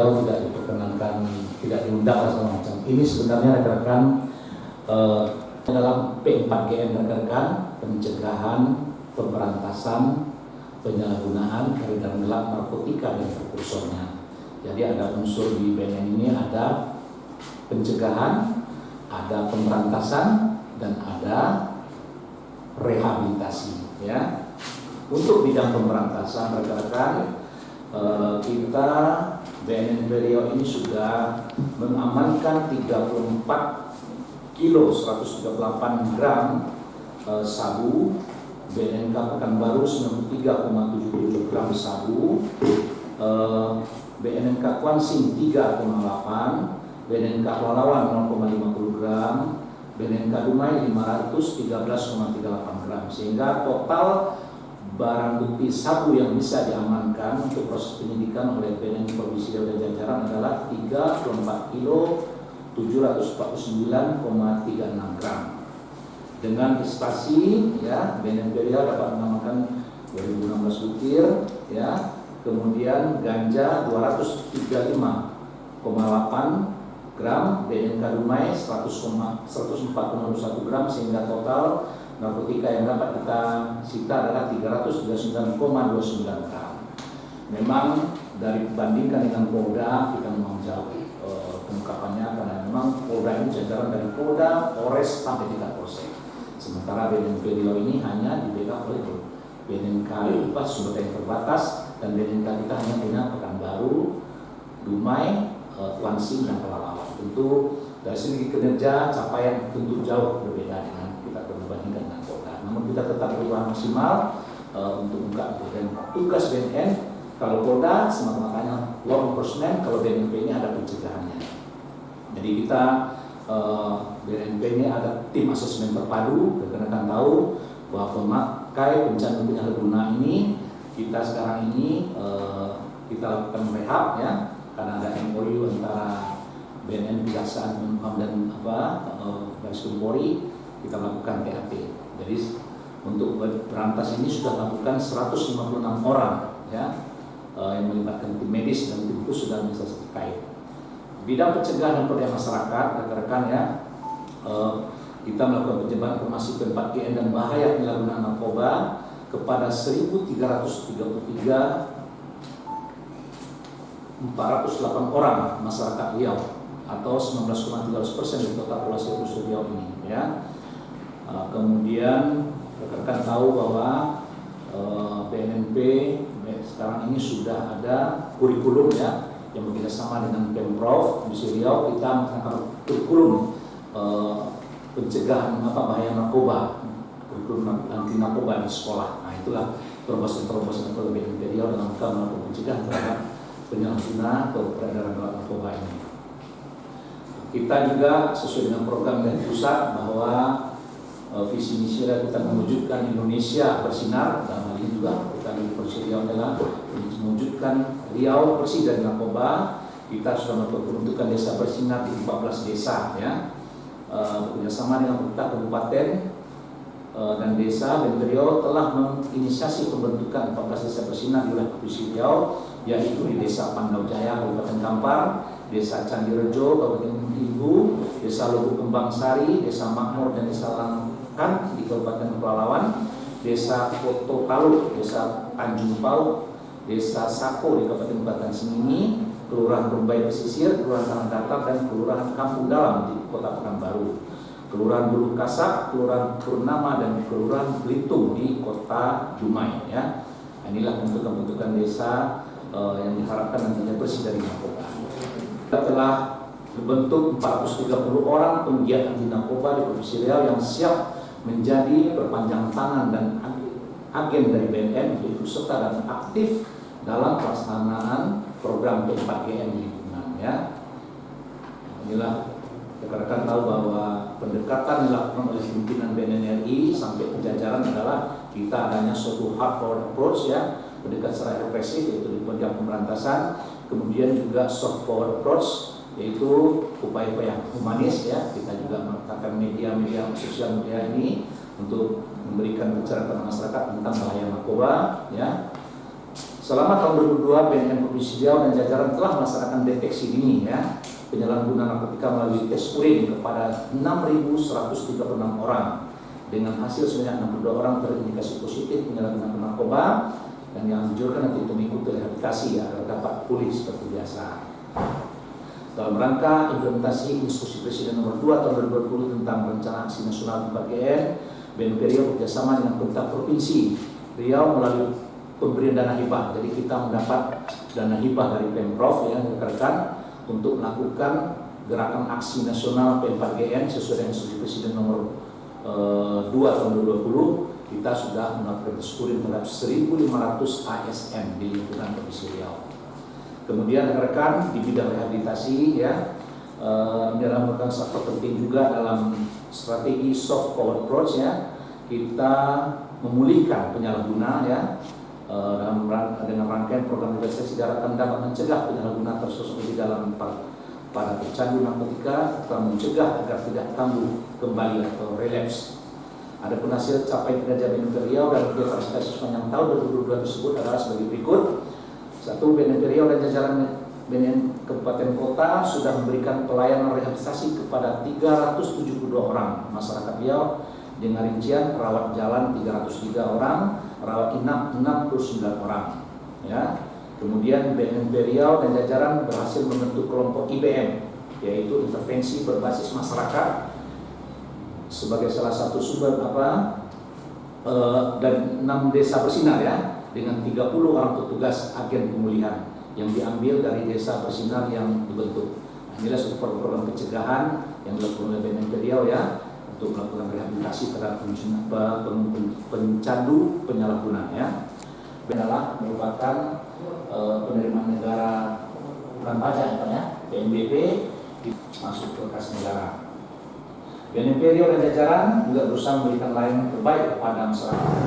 beliau tidak diperkenankan, tidak diundang dan segala macam. Ini sebenarnya rekan-rekan dalam P4GM rekan-rekan, pencegahan, pemberantasan, penyalahgunaan peredaran gelap narkotika dan prekursornya. Jadi ada unsur di BNN ini, ada pencegahan, ada pemberantasan, dan ada rehabilitasi. Ya, untuk bidang pemberantasan rekan-rekan, kita BNN Riau ini sudah mengamankan 34 kilo 138 gram sabu, BNNK Pekanbaru 93,77 gram sabu, BNNK Kuansing 3,8, BNNK Pelalawan 0,50 gram, BNNK Dumai 513,38 gram, sehingga total barang bukti sabu yang bisa diamankan untuk proses penyidikan oleh BNN Provinsi Riau dan jajaran adalah 34 kilo 749,36 gram. Dengan istasi, ya, BNN Riau dapat mengamankan 2016 butir, ya, kemudian ganja 235,8 gram, BNNK Dumai 104,1 gram, sehingga total narkotika yang dapat kita sita adalah 339,29 gram. Memang dari bandingkan dengan Polda, kita memang jauh pengungkapannya, karena memang Polda ini jajaran dari Polda, Polres sampai tingkat Polsek. Sementara BNN Riau ini hanya di-backup oleh BNNK Lupas Sumber Daya Terbatas, dan BNNK kita hanya punya Pekanbaru, Dumai, Kuansing, dan Pelalawan. Tentu dari segi kinerja capaian tentu jauh berbeda dengan kita berbandingkan dengan Polda. Namun kita tetap berusaha maksimal untuk mengungkap. Dan tugas BNN, kalau Polda semata-matanya law enforcement, kalau BNP ini ada pencegahannya. Jadi kita BNP ini ada tim asesmen terpadu. Rekan-rekan tahu bahwa pemakai bencana penyalahguna ini kita sekarang ini kita lakukan rehab, ya, karena ada MOU antara BNN, Kejaksaan, Menkumham, dan Baris Krim Polri, kita lakukan TAT. Jadi untuk berantas ini sudah lakukan 156 orang, ya, yang melibatkan tim medis dan tim khusus dan instansi terkait. Bidang pencegahan dan pemberdayaan masyarakat, rekan-rekan, ya, kita melakukan penyebaran informasi P4GM dan bahaya penyalahgunaan narkoba kepada 1.304,408 orang masyarakat Riau, atau 19,13% dari total populasi Riau ini, ya. Kemudian rekan-rekan tahu bahwa BNNP sekarang ini sudah ada kurikulum, ya, yang bekerjasama dengan Pemprov di Riau. Kita melakukan kurikulum pencegahan bahaya narkoba, kurikulum anti narkoba di sekolah. Nah, itulah terobosan-terobosan yang BNN Riau dalam rangka melakukan pencegahan terhadap penyalahguna atau peredaran narkoba ini. Kita juga sesuai dengan program dari pusat bahwa visi misi kita mewujudkan Indonesia bersinar, dan hal ini juga kita di Provinsi Riau adalah mewujudkan Riau bersih dari narkoba. Kita sudah melakukan pembentukan desa bersinar di 14 desa, ya, bekerjasama dengan pemerintah kabupaten dan desa. BNN Riau telah menginisiasi pembentukan 14 desa bersinar di wilayah Provinsi Riau, yaitu di Desa Pandau Jaya, Kabupaten Kampar, Desa Candirejo, Kabupaten Ibu, Desa Lubuk Kembang Sari, Desa Makmur, dan Desa Langkan di Kabupaten Pelalawan, Desa Koto Kalu, Desa Tanjung Pau, Desa Sako di Kabupaten Sengingi, Kelurahan Rumbai Pesisir, Kelurahan Tanah Datar, dan Kelurahan Kampung Dalam di Kota Pekanbaru, Kelurahan Bulu Kasak, Kelurahan Purnama, dan Kelurahan Belitung di Kota Dumai, ya. Inilah bentukan-bentukan desa yang diharapkan nantinya bersih dari narkoba. Kita telah membentuk 430 orang penggiat anti narkoba di Provinsi Riau yang siap menjadi perpanjangan tangan dan agen dari BNN untuk ikut serta dan aktif dalam pelaksanaan program P4GM di lingkungan, ya. Inilah rekan-rekan tahu bahwa pendekatan dilakukan oleh pimpinan BNN RI sampai penjajaran adalah kita adanya suatu hard forward approach, ya, pendekat secara represif, yaitu di bidang pemberantasan, kemudian juga soft power approach, yaitu upaya-upaya humanis, ya. Kita juga menggunakan media sosial media ini untuk memberikan pencerahan masyarakat tentang bahaya narkoba, ya. Selama tahun 2002, BNN Provinsi Riau dan jajaran telah melaksanakan deteksi dini penyalahgunaan narkotika melalui tes urin kepada 6.136 orang dengan hasil sebanyak 62 orang terindikasi positif penyalahgunaan narkoba, dan yang dianjurkan nanti untuk mengikuti rehabilitasi agar dapat pulih seperti biasa. Dalam rangka implementasi Instruksi Presiden Nomor 2 Tahun 2020 tentang Rencana Aksi Nasional 4GN, BNP Riau bekerjasama dengan pemerintah Provinsi Riau melalui pemberian dana hibah. Jadi kita mendapat dana hibah dari Pemprov rekan-rekan untuk melakukan gerakan aksi nasional P4GN sesuai dengan Instruksi Presiden Nomor 2 Tahun 2020. Kita sudah melakukan tes urin terhadap 1.500 ASN di lingkungan Provinsi Riau. Kemudian rekan-rekan di bidang rehabilitasi ini adalah merupakan faktor penting juga dalam strategi soft power approach kita memulihkan penyalahguna dengan rangkaian program rehabilitasi diharapkan dapat mencegah penyalahguna tersebut di dalam para pecandu narkotika serta mencegah agar tidak kambuh kembali atau relapse. Adapun hasil capaian kinerja BNP Riau dalam kegiatan rehabilitasi sepanjang tahun 2022 tersebut adalah sebagai berikut. 1. BNP Riau dan jajaran BNN Kabupaten Kota sudah memberikan pelayanan rehabilitasi kepada 372 orang masyarakat Riau dengan rincian rawat jalan 303 orang, rawat inap 69 orang. Kemudian BNP Riau dan jajaran berhasil membentuk kelompok IBM, yaitu intervensi berbasis masyarakat, sebagai salah satu sumber dan 6 desa bersinar dengan 30 orang petugas agen pemulihan yang diambil dari desa bersinar yang dibentuk. Inilah suatu program pencegahan yang dilakukan oleh BNP Riau untuk melakukan rehabilitasi terhadap pencandu penyalahguna adalah merupakan penerimaan negara bukan pajak PNBP masuk ke kas negara. BNP Riau dan jajaran juga berusaha memberikan layanan terbaik kepada masyarakat.